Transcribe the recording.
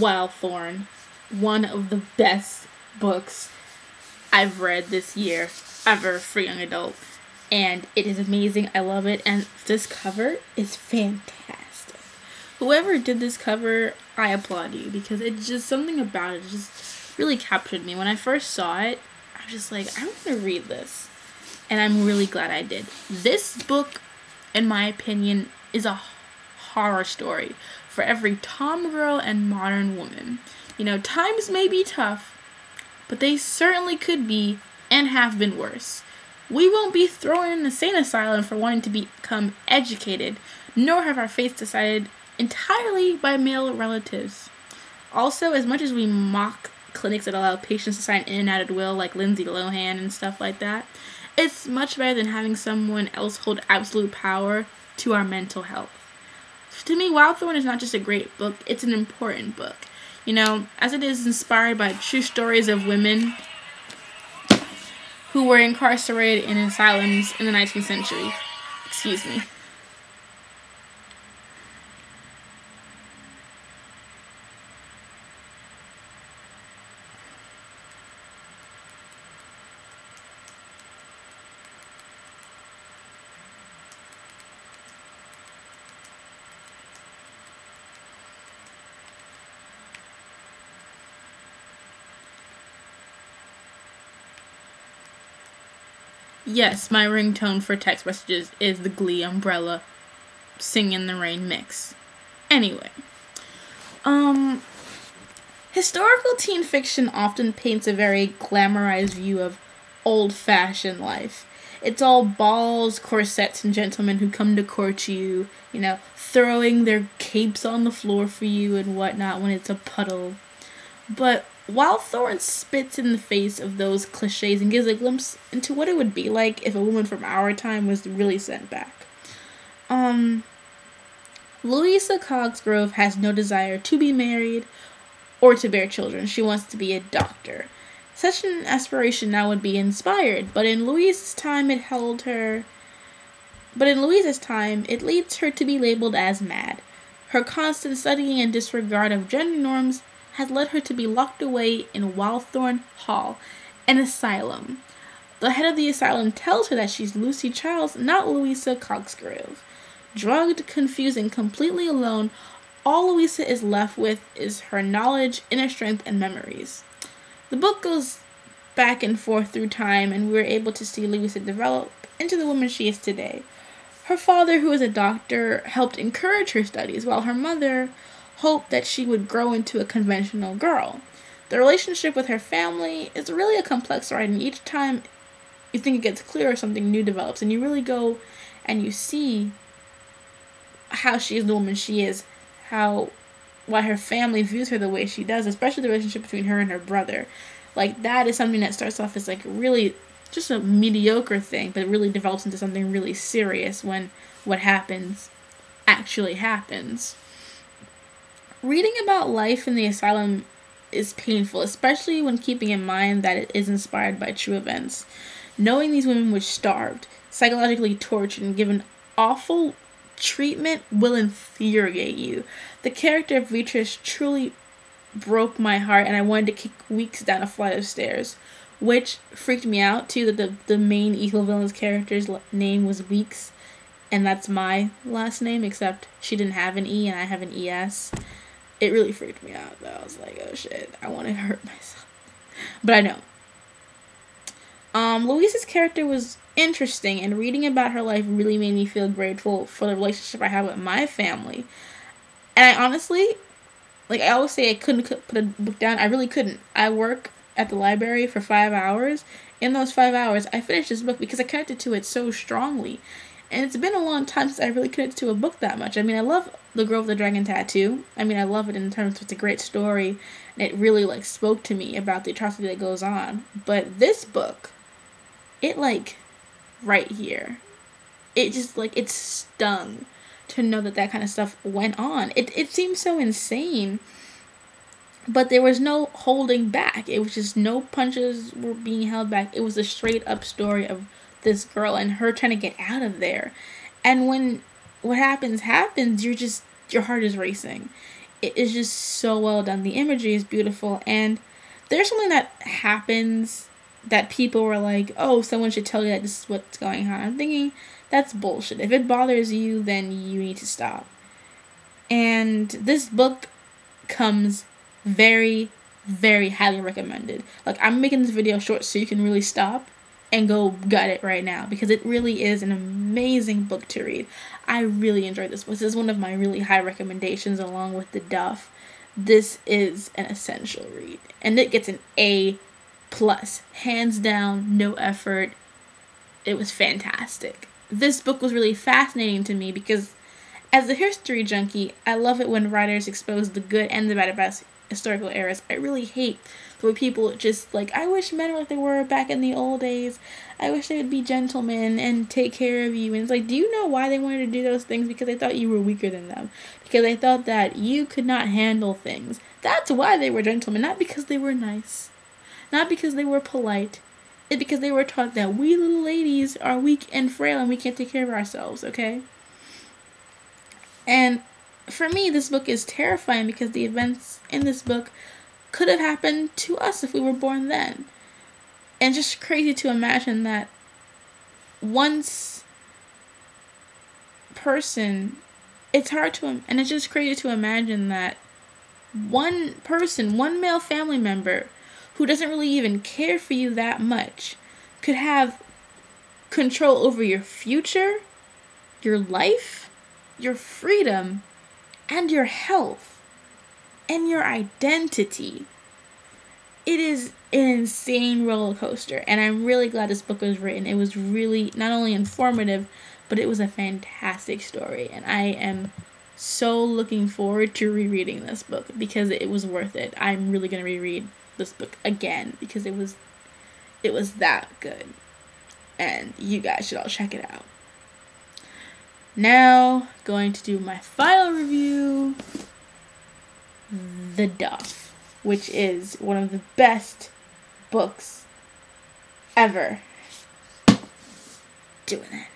Wildthorn, one of the best books I've read this year ever for young adult. And it is amazing. I love it. And this cover is fantastic. Whoever did this cover, I applaud you, because it's just something about it just really captured me. When I first saw it, I was just like, I want to read this. And I'm really glad I did. This book, in my opinion, is a horror story for every tomgirl and modern woman. You know, times may be tough, but they certainly could be and have been worse. We won't be thrown in an insane asylum for wanting to become educated, nor have our fates decided entirely by male relatives. Also, as much as we mock clinics that allow patients to sign in and out at will, like Lindsay Lohan and stuff like that, it's much better than having someone else hold absolute power to our mental health. To me, Wildthorn is not just a great book, it's an important book. You know, as it is inspired by true stories of women who were incarcerated in asylums in the 19th century. Excuse me. Yes, my ringtone for text messages is the Glee Umbrella Sing in the Rain mix. Anyway, historical teen fiction often paints a very glamorized view of old-fashioned life. It's all balls, corsets, and gentlemen who come to court you, you know, throwing their capes on the floor for you and whatnot when it's a puddle. But Wildthorn spits in the face of those cliches and gives a glimpse into what it would be like if a woman from our time was really sent back. Louisa Cosgrove has no desire to be married or to bear children. She wants to be a doctor. Such an aspiration now would be inspired, but in Louisa's time it leads her to be labeled as mad. Her constant studying and disregard of gender norms has led her to be locked away in Wildthorn Hall, an asylum. The head of the asylum tells her that she's Lucy Childs, not Louisa Cosgrove. Drugged, confused, and completely alone, all Louisa is left with is her knowledge, inner strength, and memories. The book goes back and forth through time, and we're able to see Louisa develop into the woman she is today. Her father, who is a doctor, helped encourage her studies, while her mother hoped that she would grow into a conventional girl. The relationship with her family is really a complex ride, and each time you think it gets clearer, something new develops, and you really go and you see how she is the woman she is, why her family views her the way she does, especially the relationship between her and her brother. Like, that is something that starts off as like really just a mediocre thing, but it really develops into something really serious when what happens actually happens. Reading about life in the asylum is painful, especially when keeping in mind that it is inspired by true events. Knowing these women were starved, psychologically tortured, and given awful treatment will infuriate you. The character of Beatrice truly broke my heart, and I wanted to kick Weeks down a flight of stairs, which freaked me out too, that the main evil villain's character's name was Weeks, and that's my last name, except she didn't have an E and I have an ES. It really freaked me out, though. I was like, oh shit, I want to hurt myself. But I know. Louisa's character was interesting, and reading about her life really made me feel grateful for the relationship I have with my family. And I honestly, like I always say, I couldn't put a book down. I really couldn't. I work at the library for 5 hours. In those 5 hours, I finished this book because I connected to it so strongly. And it's been a long time since I really connected to a book that much. I mean, I love The Girl with the Dragon Tattoo. I mean, I love it in terms of it's a great story. And it really, like, spoke to me about the atrocity that goes on. But this book, it, like, right here, it just, like, it stung to know that kind of stuff went on. It seemed so insane. But there was no holding back. It was just no punches were being held back. It was a straight up story of this girl and her trying to get out of there. And when what happens, your heart is racing. it is just so well done. The imagery is beautiful, and there's something that happens that people were like, oh, someone should tell you that this is what's going on. I'm thinking, that's bullshit. If it bothers you, then you need to stop. And this book comes very, very highly recommended. Like, I'm making this video short so you can really stop and go gut it right now, because it really is an amazing book to read. I really enjoyed this book. This is one of my really high recommendations along with The Duff. This is an essential read, and it gets an A+, hands down, no effort. It was fantastic. This book was really fascinating to me because as a history junkie, I love it when writers expose the good and the bad about historical eras. I really hate the way people just like, I wish men were like they were back in the old days. I wish they would be gentlemen and take care of you. And it's like, do you know why they wanted to do those things? Because they thought you were weaker than them. Because they thought that you could not handle things. That's why they were gentlemen, not because they were nice. Not because they were polite. It's because they were taught that we little ladies are weak and frail and we can't take care of ourselves, okay? And for me, this book is terrifying because the events in this book could have happened to us if we were born then. And just crazy to imagine that once person, it's hard to, and it's just crazy to imagine that one person, one male family member who doesn't really even care for you that much could have control over your future, your life, your freedom, and your health, and your identity. It is an insane roller coaster, and I'm really glad this book was written. It was really not only informative, but it was a fantastic story, and I am so looking forward to rereading this book because it was worth it. I'm really going to reread this book again because it was that good, and you guys should all check it out. Now, going to do my final review, The Duff, which is one of the best books ever. Doing it.